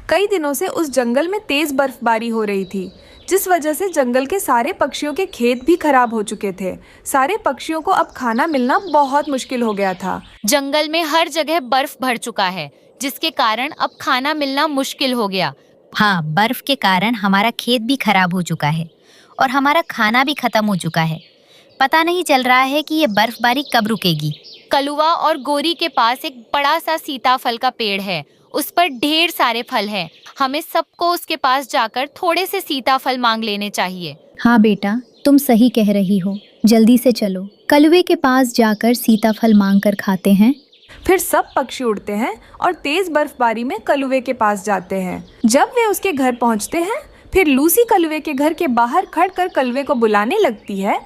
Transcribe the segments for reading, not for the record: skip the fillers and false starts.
कई दिनों से उस जंगल में तेज बर्फबारी हो रही थी, जिस वजह से जंगल के सारे पक्षियों के खेत भी खराब हो चुके थे। सारे पक्षियों को अब खाना मिलना बहुत मुश्किल हो गया था। जंगल में हर जगह बर्फ भर चुका है, जिसके कारण अब खाना मिलना मुश्किल हो गया। हाँ, बर्फ के कारण हमारा खेत भी खराब हो चुका है और हमारा खाना भी खत्म हो चुका है। पता नहीं चल रहा है कि ये बर्फबारी कब रुकेगी। कलुआ और गोरी के पास एक बड़ा सा सीताफल का पेड़ है। उस पर ढेर सारे फल हैं। हमें सबको उसके पास जाकर थोड़े से सीताफल मांग लेने चाहिए। हाँ बेटा, तुम सही कह रही हो। जल्दी से चलो, कलवे के पास जाकर सीताफल मांग कर खाते हैं। फिर सब पक्षी उड़ते हैं और तेज बर्फबारी में कलुवे के पास जाते हैं। जब वे उसके घर पहुंचते हैं, फिर लूसी कलुवे के घर के बाहर खड़ कर कलवे को बुलाने लगती है।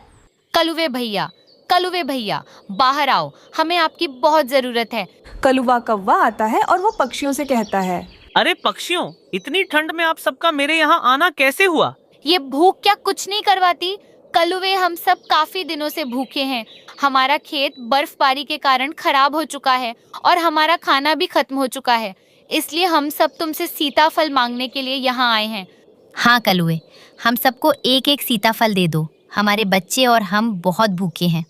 कलुवे भैया, बाहर आओ, हमें आपकी बहुत जरूरत है। कलुआ कौवा आता है और वो पक्षियों से कहता है, अरे पक्षियों, इतनी ठंड में आप सबका मेरे यहाँ आना कैसे हुआ? ये भूख क्या कुछ नहीं करवाती? कलुवे, हम सब काफी दिनों से भूखे हैं। हमारा खेत बर्फबारी के कारण खराब हो चुका है और हमारा खाना भी खत्म हो चुका है। इसलिए हम सब तुमसे सीताफल मांगने के लिए यहाँ आए हैं। हाँ कलुए, हम सबको एक एक सीताफल दे दो। हमारे बच्चे और हम बहुत भूखे हैं।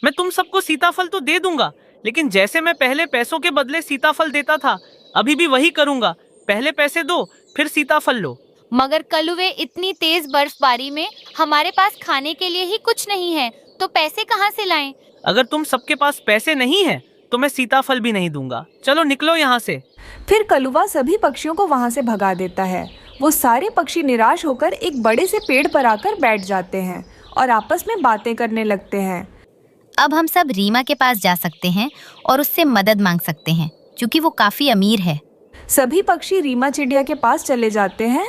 मैं तुम सबको सीताफल तो दे दूंगा, लेकिन जैसे मैं पहले पैसों के बदले सीताफल देता था, अभी भी वही करूंगा। पहले पैसे दो, फिर सीताफल लो। मगर कलुवे, इतनी तेज बर्फबारी में हमारे पास खाने के लिए ही कुछ नहीं है, तो पैसे कहाँ से लाएं? अगर तुम सबके पास पैसे नहीं है तो मैं सीताफल भी नहीं दूंगा। चलो निकलो यहाँ से। फिर कलुआ सभी पक्षियों को वहाँ से भगा देता है। वो सारे पक्षी निराश होकर एक बड़े से पेड़ पर आकर बैठ जाते हैं और आपस में बातें करने लगते हैं। अब हम सब रीमा के पास जा सकते हैं और उससे मदद मांग सकते हैं, क्योंकि वो काफी अमीर है। सभी पक्षी रीमा चिड़िया के पास चले जाते हैं।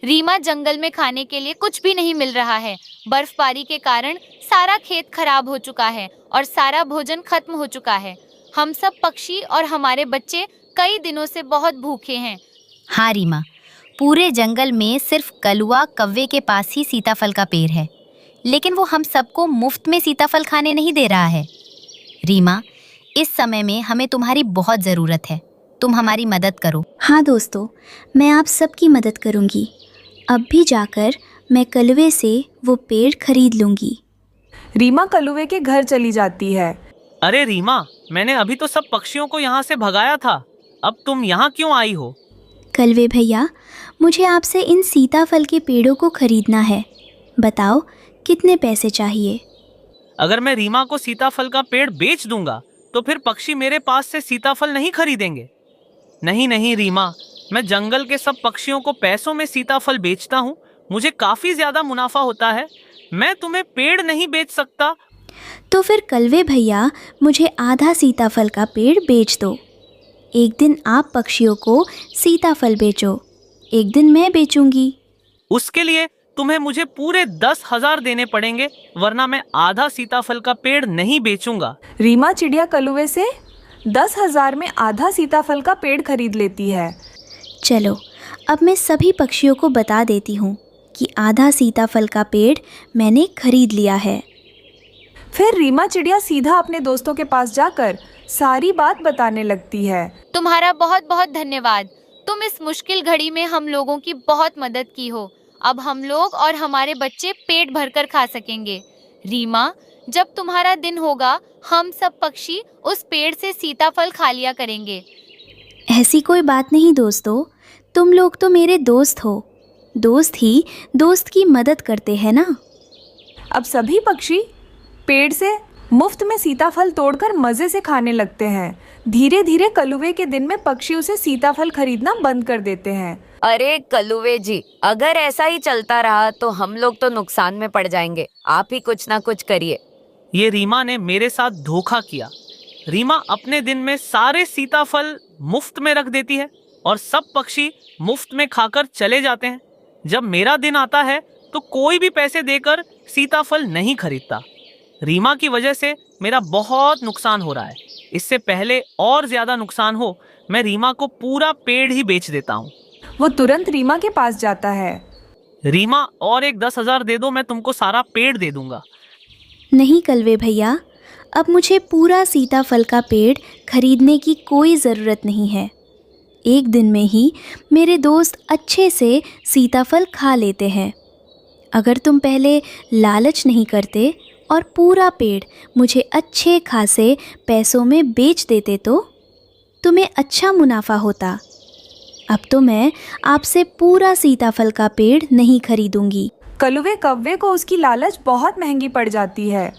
रीमा, जंगल में खाने के लिए कुछ भी नहीं मिल रहा है। बर्फबारी के कारण सारा खेत खराब हो चुका है और सारा भोजन खत्म हो चुका है। हम सब पक्षी और हमारे बच्चे कई दिनों से बहुत भूखे हैं। हाँ रीमा, पूरे जंगल में सिर्फ कलुआ कव्वे के पास ही सीताफल का पेड़ है, लेकिन वो हम सबको मुफ्त में सीताफल खाने नहीं दे रहा है। रीमा, इस समय में हमें तुम्हारी बहुत ज़रूरत है। तुम हमारी मदद करो। हाँ दोस्तों, मैं आप सबकी मदद करूँगी। अब भी जाकर मैं कलवे से वो पेड़ खरीद लूँगी। रीमा कलुवे के घर चली जाती है। अरे रीमा, मैंने अभी तो सब पक्षियों को यहाँ से भगाया था। अब तुम यहाँ क्यों आई हो? कलवे भैया, मुझे आपसे इन सीताफल के पेड़ों को खरीदना है। बताओ कितने पैसे चाहिए? अगर मैं रीमा को सीताफल का पेड़ बेच दूंगा तो फिर पक्षी मेरे पास से सीताफल नहीं खरीदेंगे। नहीं नहीं रीमा, मैं जंगल के सब पक्षियों को पैसों में सीताफल बेचता हूँ। मुझे काफी ज्यादा मुनाफा होता है। मैं तुम्हें पेड़ नहीं बेच सकता। तो फिर कलवे भैया, मुझे आधा सीताफल का पेड़ बेच दो। एक दिन आप पक्षियों को सीताफल बेचो, एक दिन मैं बेचूंगी। उसके लिए तुम्हें मुझे पूरे 10,000 देने पड़ेंगे, वरना मैं आधा सीताफल का पेड़ नहीं बेचूंगा। रीमा चिड़िया कलुवे से 10,000 में आधा सीताफल का पेड़ खरीद लेती है। चलो, अब मैं सभी पक्षियों को बता देती हूँ कि आधा सीताफल का पेड़ मैंने खरीद लिया है। फिर रीमा चिड़िया सीधा अपने दोस्तों के पास जाकर सारी बात बताने लगती है। तुम्हारा बहुत बहुत धन्यवाद। तुम इस मुश्किल घड़ी में हम लोगों की बहुत मदद की हो। अब हम लोग और हमारे बच्चे पेट भरकर खा सकेंगे। रीमा, जब तुम्हारा दिन होगा, हम सब पक्षी उस पेड़ से सीताफल खा लिया करेंगे। ऐसी कोई बात नहीं दोस्तों, तुम लोग तो मेरे दोस्त हो। दोस्त ही दोस्त की मदद करते हैं ना। अब सभी पक्षी पेड़ से मुफ्त में सीताफल तोड़कर मजे से खाने लगते हैं। धीरे धीरे कलुवे के दिन में पक्षी उसे सीताफल खरीदना बंद कर देते हैं। अरे कलुवे जी, अगर ऐसा ही चलता रहा तो हम लोग तो नुकसान में पड़ जाएंगे। आप ही कुछ ना कुछ करिए। ये रीमा ने मेरे साथ धोखा किया। रीमा अपने दिन में सारे सीताफल मुफ्त में रख देती है और सब पक्षी मुफ्त में खाकर चले जाते हैं। जब मेरा दिन आता है तो कोई भी पैसे देकर सीताफल नहीं खरीदता। रीमा की वजह से मेरा बहुत नुकसान हो रहा है। इससे पहले और ज्यादा नुकसान हो, मैं रीमा को पूरा पेड़ ही बेच देता हूँ। वो तुरंत रीमा के पास जाता है। रीमा, और एक 10,000 दे दो, मैं तुमको सारा पेड़ दे दूंगा। नहीं कलवे भैया, अब मुझे पूरा सीताफल का पेड़ खरीदने की कोई ज़रूरत नहीं है। एक दिन में ही मेरे दोस्त अच्छे से सीताफल खा लेते हैं। अगर तुम पहले लालच नहीं करते और पूरा पेड़ मुझे अच्छे खासे पैसों में बेच देते तो तुम्हें अच्छा मुनाफा होता। अब तो मैं आपसे पूरा सीताफल का पेड़ नहीं खरीदूंगी। कलुवे कव्वे को उसकी लालच बहुत महंगी पड़ जाती है।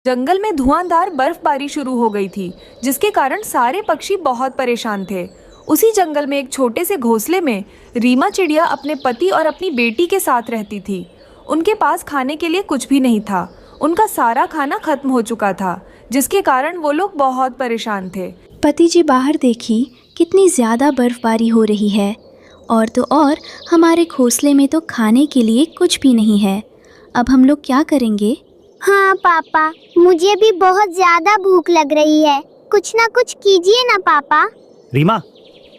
जंगल में धुआंधार बर्फबारी शुरू हो गई थी, जिसके कारण सारे पक्षी बहुत परेशान थे। उसी जंगल में एक छोटे से घोंसले में रीमा चिड़िया अपने पति और अपनी बेटी के साथ रहती थी। उनके पास खाने के लिए कुछ भी नहीं था। उनका सारा खाना खत्म हो चुका था, जिसके कारण वो लोग बहुत परेशान थे। पति जी बाहर देखी, कितनी ज़्यादा बर्फबारी हो रही है। और तो और हमारे घोंसले में तो खाने के लिए कुछ भी नहीं है। अब हम लोग क्या करेंगे? हाँ पापा, मुझे भी बहुत ज्यादा भूख लग रही है। कुछ ना कुछ कीजिए ना पापा। रीमा,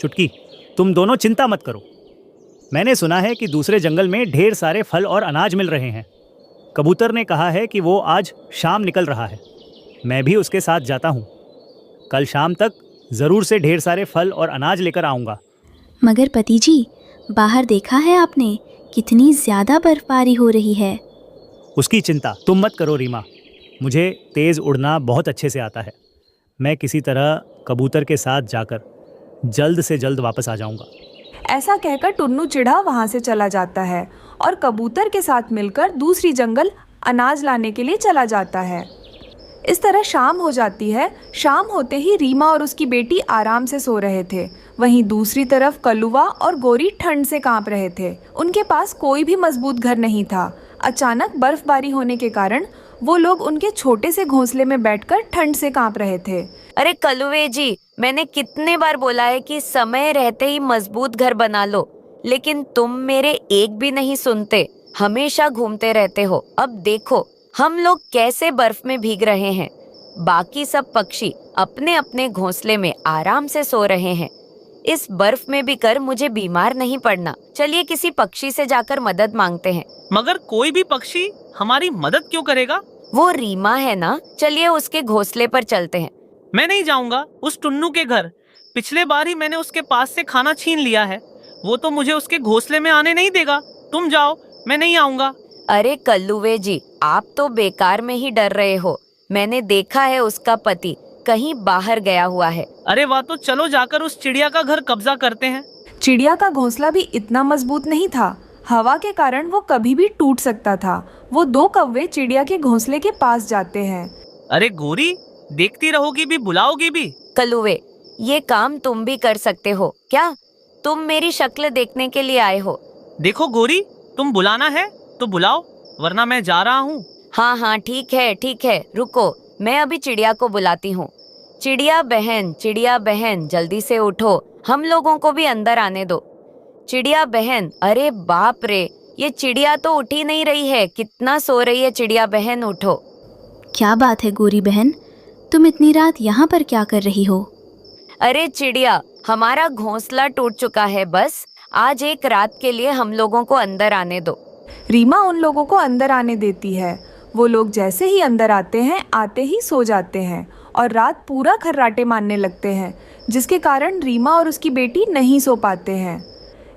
चुटकी, तुम दोनों चिंता मत करो। मैंने सुना है कि दूसरे जंगल में ढेर सारे फल और अनाज मिल रहे हैं। कबूतर ने कहा है कि वो आज शाम निकल रहा है। मैं भी उसके साथ जाता हूँ। कल शाम तक ज़रूर से ढेर सारे फल और अनाज लेकर आऊँगा। मगर पति जी, बाहर देखा है आपने, कितनी ज़्यादा बर्फबारी हो रही है। उसकी चिंता तुम मत करो रीमा। मुझे तेज़ उड़ना बहुत अच्छे से आता है। मैं किसी तरह कबूतर के साथ जाकर जल्द से जल्द वापस आ जाऊँगा। ऐसा कहकर टुन्नू चिढ़ा वहाँ से चला जाता है और कबूतर के साथ मिलकर दूसरी जंगल अनाज लाने के लिए चला जाता है। इस तरह शाम हो जाती है। शाम होते ही रीमा और उसकी बेटी आराम से सो रहे थे। वहीं दूसरी तरफ कलुआ और गोरी ठंड से कांप रहे थे। उनके पास कोई भी मजबूत घर नहीं था। अचानक बर्फबारी होने के कारण वो लोग उनके छोटे से घोंसले में बैठकर ठंड से कांप रहे थे। अरे कलुवे जी, मैंने कितने बार बोला है कि समय रहते ही मजबूत घर बना लो, लेकिन तुम मेरे एक भी नहीं सुनते। हमेशा घूमते रहते हो। अब देखो हम लोग कैसे बर्फ में भीग रहे हैं। बाकी सब पक्षी अपने अपने घोंसले में आराम से सो रहे हैं। इस बर्फ में भी कर मुझे बीमार नहीं पड़ना। चलिए किसी पक्षी से जाकर मदद मांगते हैं। मगर कोई भी पक्षी हमारी मदद क्यों करेगा? वो रीमा है ना, चलिए उसके घोंसले पर चलते हैं। मैं नहीं जाऊंगा उस टुन्नू के घर। पिछले बार ही मैंने उसके पास से खाना छीन लिया है। वो तो मुझे उसके घोंसले में आने नहीं देगा। तुम जाओ, मैं नहीं आऊंगा। अरे कल्लुवे जी, आप तो बेकार में ही डर रहे हो। मैंने देखा है उसका पति कहीं बाहर गया हुआ है। अरे वाह, तो चलो जाकर उस चिड़िया का घर कब्जा करते हैं। चिड़िया का घोंसला भी इतना मजबूत नहीं था। हवा के कारण वो कभी भी टूट सकता था। वो दो कौवे चिड़िया के घोंसले के पास जाते हैं। अरे गोरी, देखती रहोगी भी, बुलाओगी भी? कल्लुवे, ये काम तुम भी कर सकते हो क्या? तुम मेरी शक्ल देखने के लिए आए हो। देखो गोरी, तुम बुलाना है तो बुलाओ, वरना मैं जा रहा हूँ। हाँ हाँ, ठीक है, रुको, मैं अभी चिड़िया को बुलाती हूँ। चिड़िया बहन, जल्दी से उठो, हम लोगों को भी अंदर आने दो। चिड़िया बहन, अरे बाप रे, ये चिड़िया तो उठ ही नहीं रही है। कितना सो रही है चिड़िया बहन, उठो। क्या बात है गोरी बहन, तुम इतनी रात यहाँ पर क्या कर रही हो? अरे चिड़िया, हमारा घोंसला टूट चुका है। बस आज एक रात के लिए हम लोगों को अंदर आने दो। रीमा उन लोगों को अंदर आने देती है। वो लोग जैसे ही अंदर आते हैं, आते ही सो जाते हैं और रात पूरा खर्राटे मारने लगते हैं, जिसके कारण रीमा और उसकी बेटी नहीं सो पाते हैं।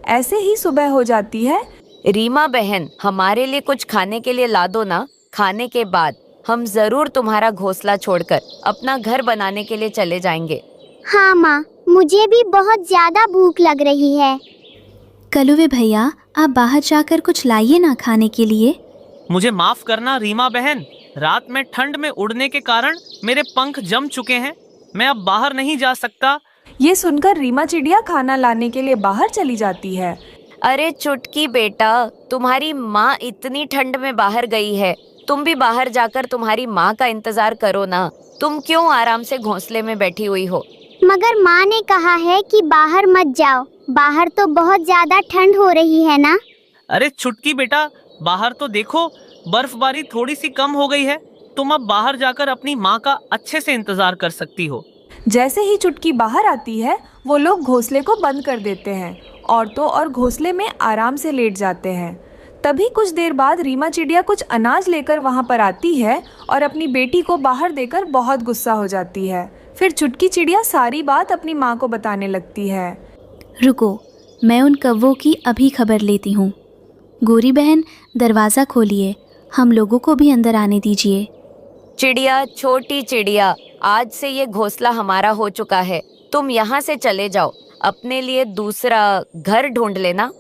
ऐसे ही सुबह हो जाती है। रीमा बहन, हमारे लिए कुछ खाने के लिए ला दो ना। खाने के बाद हम जरूर तुम्हारा घोंसला छोड़कर अपना घर बनाने के लिए चले जाएंगे। हाँ माँ, मुझे भी बहुत ज्यादा भूख लग रही है। कलुवे भैया, आप बाहर जाकर कुछ लाइए ना खाने के लिए। मुझे माफ करना रीमा बहन, रात में ठंड में उड़ने के कारण मेरे पंख जम चुके हैं। मैं अब बाहर नहीं जा सकता। ये सुनकर रीमा चिड़िया खाना लाने के लिए बाहर चली जाती है। अरे चुटकी बेटा, तुम्हारी माँ इतनी ठंड में बाहर गई है। तुम भी बाहर जाकर तुम्हारी माँ का इंतजार करो ना। तुम क्यों आराम से घोंसले में बैठी हुई हो? मगर माँ ने कहा है कि बाहर मत जाओ, बाहर तो बहुत ज्यादा ठंड हो रही है ना। अरे छुटकी बेटा, बाहर तो देखो, बर्फबारी थोड़ी सी कम हो गई है। तुम अब बाहर जाकर अपनी माँ का अच्छे से इंतजार कर सकती हो। जैसे ही चुटकी बाहर आती है, वो लोग घोंसले को बंद कर देते हैं। औरतों और घोंसले में आराम से लेट जाते हैं। तभी कुछ देर बाद रीमा चिड़िया कुछ अनाज लेकर वहाँ पर आती है और अपनी बेटी को बाहर देकर बहुत गुस्सा हो जाती है। फिर चुटकी चिड़िया सारी बात अपनी माँ को बताने लगती है। रुको, मैं उन कौवों की अभी खबर लेती हूँ। गोरी बहन, दरवाज़ा खोलिए, हम लोगों को भी अंदर आने दीजिए। चिड़िया, छोटी चिड़िया, आज से ये घोंसला हमारा हो चुका है। तुम यहाँ से चले जाओ, अपने लिए दूसरा घर ढूंढ लेना।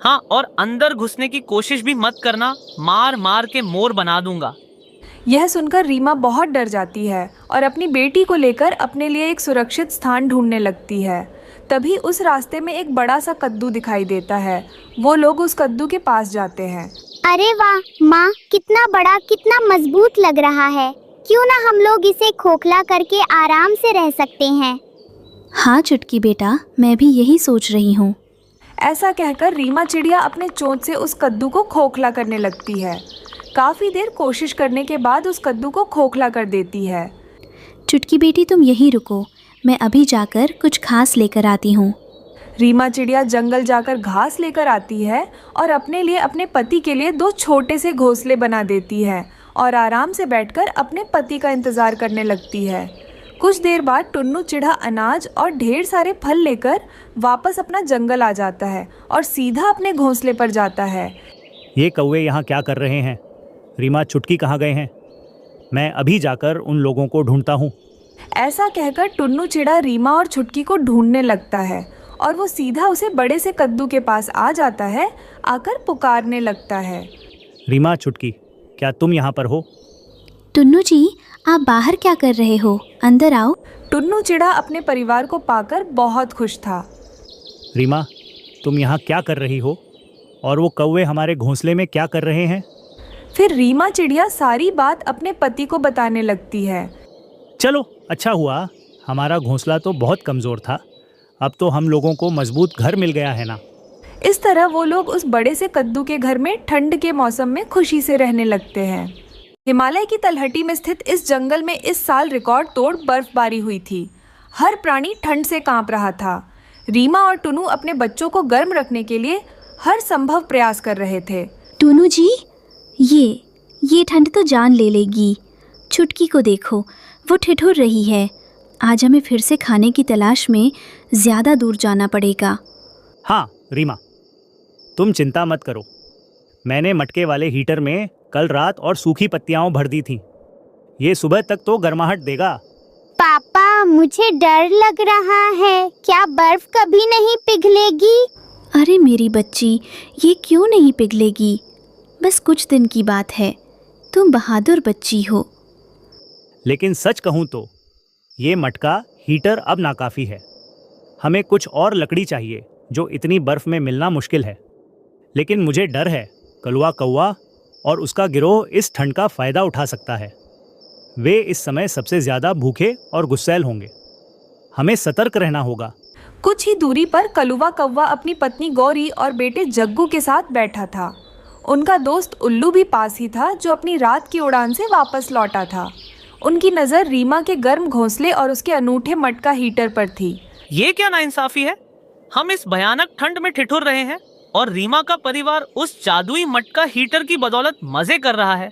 हाँ, और अंदर घुसने की कोशिश भी मत करना, मार मार के मोर बना दूंगा। यह सुनकर रीमा बहुत डर जाती है और अपनी बेटी को लेकर अपने लिए एक सुरक्षित स्थान ढूंढने लगती है। तभी उस रास्ते में एक बड़ा सा कद्दू दिखाई देता है। वो लोग उस कद्दू के पास जाते हैं। अरे वाह माँ, कितना बड़ा, कितना मजबूत लग रहा है। क्यों ना हम लोग इसे खोखला करके आराम से रह सकते हैं। हाँ चुटकी बेटा, मैं भी यही सोच रही हूँ। ऐसा कहकर रीमा चिड़िया अपने चोंच से उस कद्दू को खोखला करने लगती है। काफ़ी देर कोशिश करने के बाद उस कद्दू को खोखला कर देती है। चुटकी बेटी, तुम यहीं रुको, मैं अभी जाकर कुछ घास लेकर आती हूँ। रीमा चिड़िया जंगल जाकर घास लेकर आती है और अपने लिए, अपने पति के लिए 2 छोटे से घोंसले बना देती है और आराम से बैठकर अपने पति का इंतज़ार करने लगती है। कुछ देर बाद टुन्नू चिढ़ा अनाज और ढेर सारे फल लेकर वापस अपना जंगल आ जाता है और सीधा अपने घोंसले पर जाता है। ये कौवे यहाँ क्या कर रहे हैं? रीमा, चुटकी कहाँ गए हैं? मैं अभी जाकर उन लोगों को ढूंढता हूँ। ऐसा कहकर टुन्नू चिड़ा रीमा और छुटकी को ढूंढने लगता है और वो सीधा उसे बड़े से कद्दू के पास आ जाता है, आकर पुकारने लगता है। रीमा, चुटकी, क्या तुम यहाँ पर हो? टुन्नू जी, आप बाहर क्या कर रहे हो? अंदर आओ। टुन्नू चिड़ा अपने परिवार को पाकर बहुत खुश था। रीमा, तुम यहाँ क्या कर रही हो? और वो कौवे हमारे घोंसले में क्या कर रहे हैं? फिर रीमा चिड़िया सारी बात अपने पति को बताने लगती है। चलो, अच्छा हुआ, हमारा घोंसला तो बहुत कमज़ोर था। अब तो हम लोगों को मजबूत घर मिल गया है ना। इस तरह वो लोग उस बड़े से कद्दू के घर में ठंड के मौसम में खुशी से रहने लगते हैं। हिमालय की तलहटी में स्थित इस जंगल में इस साल रिकॉर्ड तोड़ बर्फबारी हुई थी। हर प्राणी ठंड से कांप रहा था। रीमा और टुनू अपने बच्चों को गर्म रखने के लिए हर संभव प्रयास कर रहे थे। टुन्नू जी, ये ठंड तो जान ले लेगी। छुटकी को देखो, वो ठिठुर रही है। आज हमें फिर से खाने की तलाश में ज़्यादा दूर जाना पड़ेगा। हाँ रीमा, तुम चिंता मत करो। मैंने मटके वाले हीटर में कल रात और सूखी पत्तियाँ भर दी थी। ये सुबह तक तो गर्माहट देगा। पापा, मुझे डर लग रहा है। क्या बर्फ कभी नहीं पिघलेगी? अरे मेरी बच्ची, ये क्यों नहीं पिघलेगी? बस कुछ दिन की बात है। तुम बहादुर बच्ची हो। लेकिन सच कहूँ तो ये मटका हीटर अब नाकाफ़ी है। हमें कुछ और लकड़ी चाहिए जो इतनी बर्फ़ में मिलना मुश्किल है। लेकिन मुझे डर है, कलवा कौवा और उसका गिरोह इस ठंड का फ़ायदा उठा सकता है। वे इस समय सबसे ज़्यादा भूखे और गुस्सैल होंगे। हमें सतर्क रहना होगा। कुछ ही दूरी पर कलुआ कौवा अपनी पत्नी गौरी और बेटे जग्गू के साथ बैठा था। उनका दोस्त उल्लू भी पास ही था, जो अपनी रात की उड़ान से वापस लौटा था। उनकी नज़र रीमा के गर्म घोंसले और उसके अनूठे मटका हीटर पर थी। ये क्या नाइंसाफी है? हम इस भयानक ठंड में ठिठुर रहे हैं और रीमा का परिवार उस जादुई मटका हीटर की बदौलत मजे कर रहा है।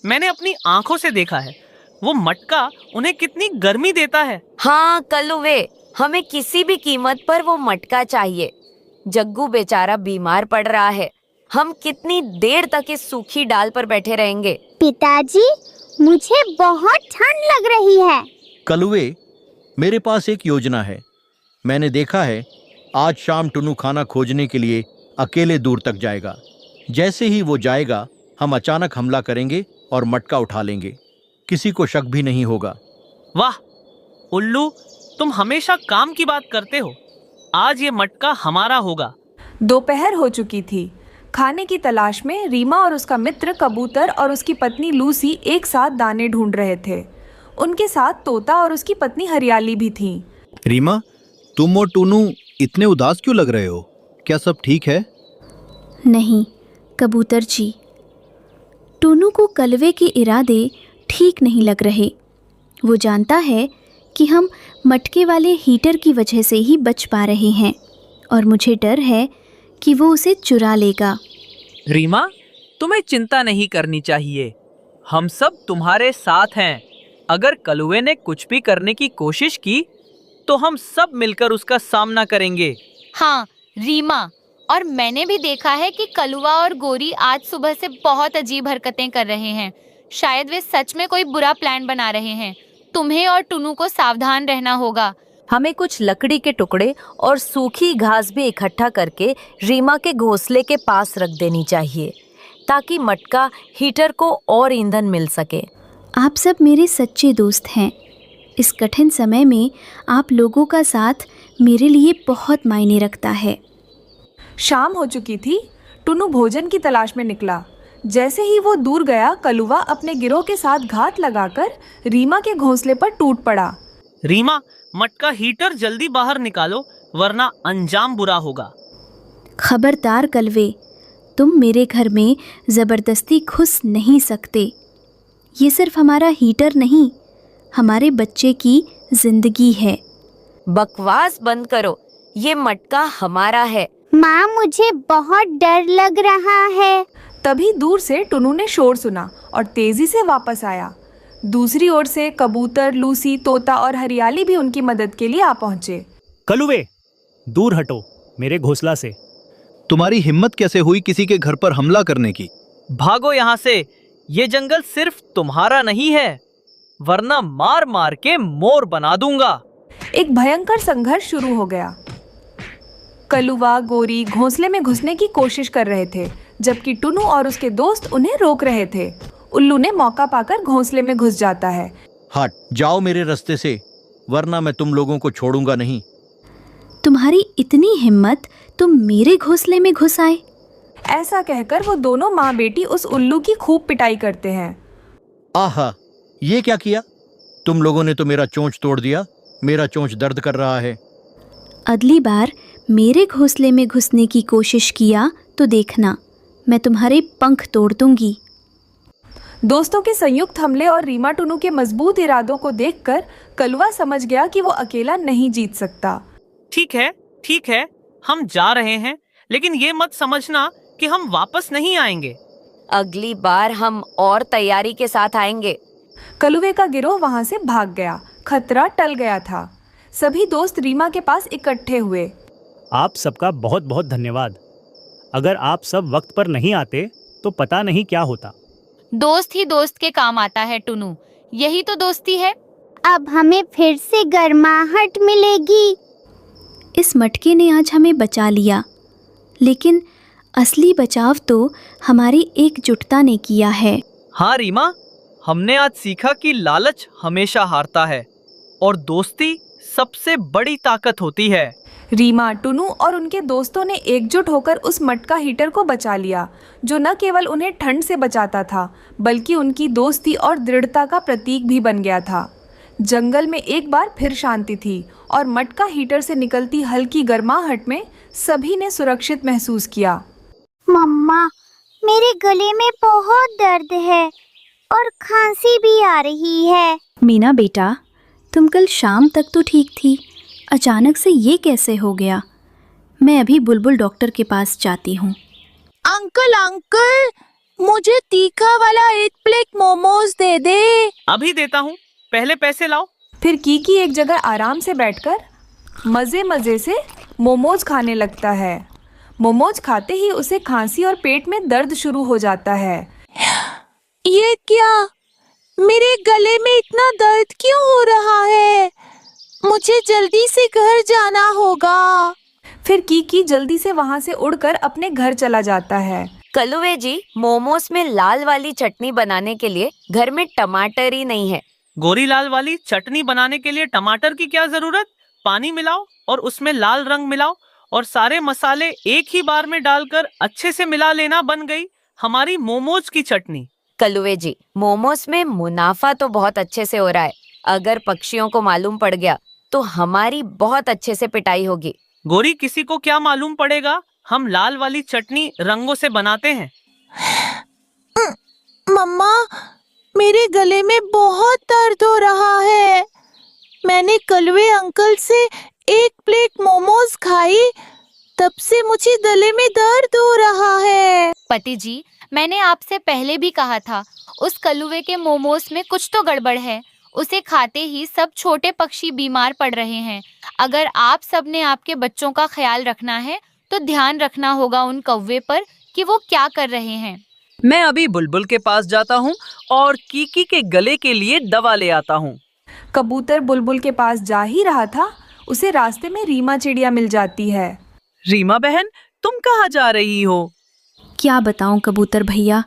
मैंने अपनी आंखों से देखा है, वो मटका उन्हें कितनी गर्मी देता है। हाँ कलुवे, हमें किसी भी कीमत पर वो मटका चाहिए। जग्गू बेचारा बीमार पड़ रहा है। हम कितनी देर तक इस सूखी डाल पर बैठे रहेंगे? पिताजी, मुझे बहुत ठंड लग रही है। कलुवे, मेरे पास एक योजना है। मैंने देखा है, आज शाम टुनू खाना खोजने के लिए अकेले दूर तक जाएगा। जैसे ही वो जाएगा, हम अचानक हमला करेंगे और मटका उठा लेंगे। किसी को शक भी नहीं होगा। वाह उल्लू, तुम हमेशा काम की बात करते हो। आज ये मटका हमारा होगा। दोपहर हो चुकी थी। खाने की तलाश में रीमा और उसका मित्र कबूतर और उसकी पत्नी लूसी एक साथ दाने ढूंढ रहे थे। उनके साथ तोता और उसकी पत्नी हरियाली भी थी। रीमा, तुम और टुनू इतने उदास क्यों लग रहे हो? क्या सब ठीक है? नहीं कबूतर जी, टुनू को कलवे के इरादे ठीक नहीं लग रहे। वो जानता है कि हम मटके वाले हीटर की वजह से ही बच पा रहे हैं और मुझे डर है कि वो उसे चुरा लेगा। रीमा, तुम्हें चिंता नहीं करनी चाहिए। हम सब तुम्हारे साथ हैं। अगर कलुए ने कुछ भी करने की कोशिश की तो हम सब मिलकर उसका सामना करेंगे। हाँ, रीमा, और मैंने भी देखा है कि कलुआ और गोरी आज सुबह से बहुत अजीब हरकतें कर रहे हैं। शायद वे सच में कोई बुरा प्लान बना रहे हैं। तुम्हें और टुनू को सावधान रहना होगा। हमें कुछ लकड़ी के टुकड़े और सूखी घास भी इकट्ठा करके रीमा के घोंसले के पास रख देनी चाहिए, ताकि मटका हीटर को और ईंधन मिल सके। आप सब मेरे सच्चे दोस्त हैं। इस कठिन समय में आप लोगों का साथ मेरे लिए बहुत मायने रखता है। शाम हो चुकी थी। टुनू भोजन की तलाश में निकला। जैसे ही वो दूर गया, कलुआ अपने गिरोह के साथ घात लगाकर रीमा के घोंसले पर टूट पड़ा। रीमा, मटका हीटर जल्दी बाहर निकालो, वरना अंजाम बुरा होगा। खबरदार कलवे, तुम मेरे घर में ज़बरदस्ती घुस नहीं सकते। ये सिर्फ हमारा हीटर नहीं, हमारे बच्चे की जिंदगी है। बकवास बंद करो, ये मटका हमारा है। माँ, मुझे बहुत डर लग रहा है। तभी दूर से टुनू ने शोर सुना और तेजी से वापस आया। दूसरी ओर से कबूतर, लूसी, तोता और हरियाली भी उनकी मदद के लिए आ पहुंचे। कलुवे, दूर हटो मेरे घोंसला से। तुम्हारी हिम्मत कैसे हुई किसी के घर पर हमला करने की? भागो यहाँ से। ये जंगल सिर्फ तुम्हारा नहीं है, वरना मार मार के मोर बना दूंगा। एक भयंकर संघर्ष शुरू हो गया। कलुआ, गोरी घोंसले में घुसने की कोशिश कर रहे थे, जबकि टुनू और उसके दोस्त उन्हें रोक रहे थे। उल्लू ने मौका पाकर घोंसले में घुस जाता है। हट जाओ मेरे रास्ते से, वरना मैं तुम लोगों को छोड़ूंगा नहीं। तुम्हारी इतनी हिम्मत, तुम मेरे घोंसले में घुस आए? ऐसा कहकर वो दोनों माँ बेटी उस उल्लू की खूब पिटाई करते हैं। आहा, ये क्या किया? तुम लोगों ने तो मेरा चोंच तोड़ दिया। मेरा चोंच दर्द कर रहा है। अगली बार मेरे घोंसले में घुसने की कोशिश किया तो देखना, मैं तुम्हारे पंख तोड़ दूंगी। दोस्तों के संयुक्त हमले और रीमा टुनू के मजबूत इरादों को देखकर कलुआ समझ गया कि वो अकेला नहीं जीत सकता। ठीक है, हम जा रहे हैं, लेकिन ये मत समझना कि हम वापस नहीं आएंगे। अगली बार हम और तैयारी के साथ आएंगे। कलुए का गिरोह वहां से भाग गया। खतरा टल गया था। सभी दोस्त रीमा के पास इकट्ठे हुए। आप सबका बहुत बहुत धन्यवाद। अगर आप सब वक्त पर नहीं आते तो पता नहीं क्या होता। दोस्त ही दोस्त के काम आता है टुनू, यही तो दोस्ती है। अब हमें फिर से गर्माहट मिलेगी। इस मटके ने आज हमें बचा लिया, लेकिन असली बचाव तो हमारी एकजुटता ने किया है। हाँ रीमा, हमने आज सीखा कि लालच हमेशा हारता है और दोस्ती सबसे बड़ी ताकत होती है। रीमा, टुनू और उनके दोस्तों ने एकजुट होकर उस मटका हीटर को बचा लिया, जो न केवल उन्हें ठंड से बचाता था, बल्कि उनकी दोस्ती और दृढ़ता का प्रतीक भी बन गया था। जंगल में एक बार फिर शांति थी और मटका हीटर से निकलती हल्की गर्माहट में सभी ने सुरक्षित महसूस किया। मम्मा, मेरे गले में बहुत दर्द है और खांसी भी आ रही है। मीना बेटा, तुम कल शाम तक तो ठीक थी, अचानक से ये कैसे हो गया? मैं अभी बुलबुल डॉक्टर के पास जाती हूँ। अंकल, मुझे तीखा वाला 1 प्लेट मोमोज दे दे। अभी देता हूँ, पहले पैसे लाओ। फिर कीकी एक जगह आराम से बैठकर मजे से मोमोज खाने लगता है। मोमोज खाते ही उसे खांसी और पेट में दर्द शुरू हो जाता है। ये क्या? मेरे गले में इतना दर्द क्यों हो रहा है? मुझे जल्दी से घर जाना होगा। फिर कीकी जल्दी से वहाँ से उड़कर अपने घर चला जाता है। कलुए जी, मोमोज में लाल वाली चटनी बनाने के लिए घर में टमाटर ही नहीं है। गोरी लाल वाली चटनी बनाने के लिए टमाटर की क्या जरूरत? पानी मिलाओ और उसमें लाल रंग मिलाओ और सारे मसाले एक ही बार में डालकर अच्छे से मिला लेना, बन गई हमारी मोमोज की चटनी। कलुए जी, मोमोज में मुनाफा तो बहुत अच्छे से हो रहा है। अगर पक्षियों को मालूम पड़ गया तो हमारी बहुत अच्छे से पिटाई होगी। गोरी, किसी को क्या मालूम पड़ेगा? हम लाल वाली चटनी रंगों से बनाते हैं। मम्मा, मेरे गले में बहुत दर्द हो रहा है। मैंने कलवे अंकल से 1 प्लेट मोमोज खाई, तब से मुझे गले में दर्द हो रहा है। पति जी, मैंने आपसे पहले भी कहा था, उस कलुए के मोमोज में कुछ तो गड़बड़ है। उसे खाते ही सब छोटे पक्षी बीमार पड़ रहे हैं। अगर आप सबने आपके बच्चों का ख्याल रखना है तो ध्यान रखना होगा उन कौवे पर कि वो क्या कर रहे हैं। मैं अभी बुलबुल के पास जाता हूँ और कीकी के गले के लिए दवा ले आता हूँ। कबूतर बुलबुल के पास जा ही रहा था, उसे रास्ते में रीमा चिड़िया मिल जाती है। रीमा बहन, तुम कहाँ जा रही हो? क्या बताऊं कबूतर भैया,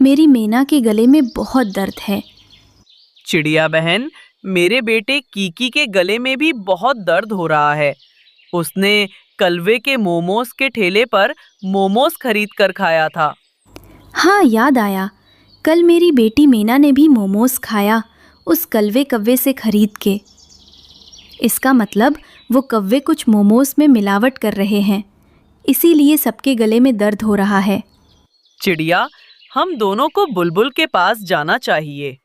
मेरी मैना के गले में बहुत दर्द है। चिड़िया बहन, मेरे बेटे कीकी के गले में भी बहुत दर्द हो रहा है। उसने कलवे के मोमोज के ठेले पर मोमोज खरीद कर खाया था। हाँ, याद आया, कल मेरी बेटी मैना ने भी मोमोज खाया उस कलवे कव्वे से खरीद के। इसका मतलब वो कव्वे कुछ मोमोज में मिलावट कर रहे हैं, इसीलिए सबके गले में दर्द हो रहा है। चिड़िया, हम दोनों को बुलबुल के पास जाना चाहिए।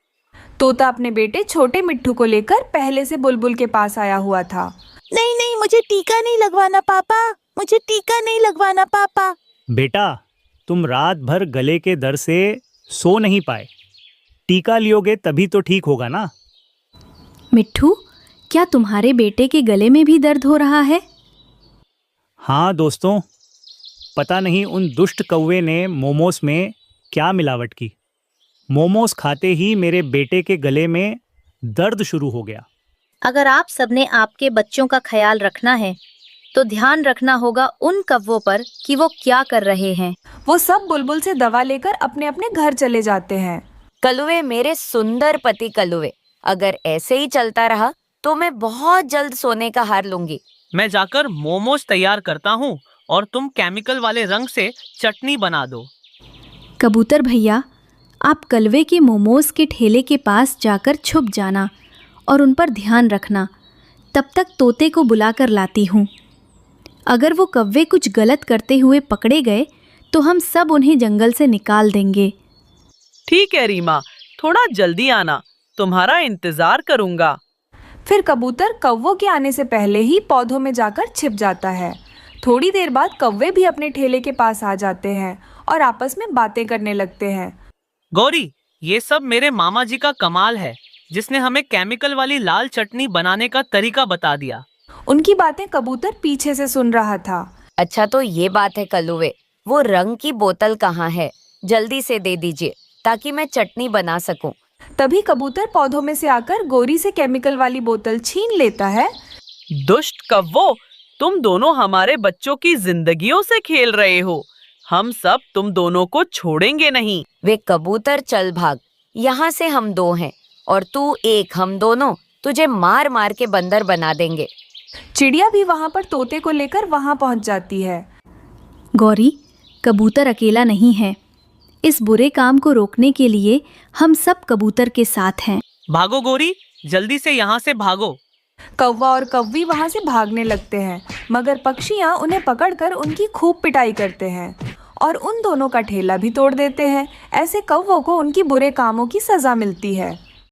तोता अपने बेटे छोटे मिट्ठू को लेकर पहले से बुलबुल के पास आया हुआ था। नहीं नहीं, मुझे टीका नहीं लगवाना पापा, मुझे टीका नहीं लगवाना पापा। बेटा, तुम रात भर गले के दर्द से सो नहीं पाए, टीका लियोगे तभी तो ठीक होगा ना। मिट्ठू, क्या तुम्हारे बेटे के गले में भी दर्द हो रहा है? हाँ दोस्तों, पता नहीं उन दुष्ट कौवे ने मोमोस में क्या मिलावट की। मोमोस खाते ही मेरे बेटे के गले में दर्द शुरू हो गया। अगर आप सबने आपके बच्चों का ख्याल रखना है तो ध्यान रखना होगा उन कौवों पर कि वो क्या कर रहे हैं। वो सब बुलबुल से दवा लेकर अपने अपने घर चले जाते हैं। कलुए, मेरे सुंदर पति कलुए, अगर ऐसे ही चलता रहा तो मैं बहुत जल्द सोने का हार लूंगी। मैं जाकर मोमोज तैयार करता हूँ और तुम केमिकल वाले रंग से चटनी बना दो। कबूतर भैया, आप कलवे के मोमोज के ठेले के पास जाकर छुप जाना और उन पर ध्यान रखना। तब तक तोते को बुलाकर लाती हूँ। अगर वो कौवे कुछ गलत करते हुए पकड़े गए तो हम सब उन्हें जंगल से निकाल देंगे। ठीक है रीमा, थोड़ा जल्दी आना, तुम्हारा इंतजार करूंगा। फिर कबूतर कौवों के आने से पहले ही पौधों में जाकर छिप जाता है। थोड़ी देर बाद कौवे भी अपने ठेले के पास आ जाते हैं और आपस में बातें करने लगते हैं। गौरी, ये सब मेरे मामा जी का कमाल है, जिसने हमें केमिकल वाली लाल चटनी बनाने का तरीका बता दिया। उनकी बातें कबूतर पीछे से सुन रहा था। अच्छा, तो ये बात है कलुए, वो रंग की बोतल कहाँ है? जल्दी से दे दीजिए ताकि मैं चटनी बना सकूं। तभी कबूतर पौधों में से आकर गोरी से केमिकल वाली बोतल छीन लेता है। दुष्ट कौवों, तुम दोनों हमारे बच्चों की जिंदगियों से खेल रहे हो। हम सब तुम दोनों को छोड़ेंगे नहीं। वे कबूतर, चल भाग, यहाँ से हम दो हैं और तू एक, हम दोनों तुझे मार मार के बंदर बना देंगे। चिड़िया भी वहाँ पर तोते को लेकर वहाँ पहुँच जाती है। गौरी, कबूतर अकेला नहीं है। इस बुरे काम को रोकने के लिए हम सब कबूतर के साथ हैं। भागो गौरी, जल्दी से यहाँ से भागो। कौवा और कौवी वहाँ से भागने लगते हैं, मगर पक्षियाँ उन्हें पकड़कर उनकी खूब पिटाई करते हैं और उन दोनों का ठेला भी तोड़ देते हैं। ऐसे कौवों को उनकी बुरे कामों की सजा मिलती है।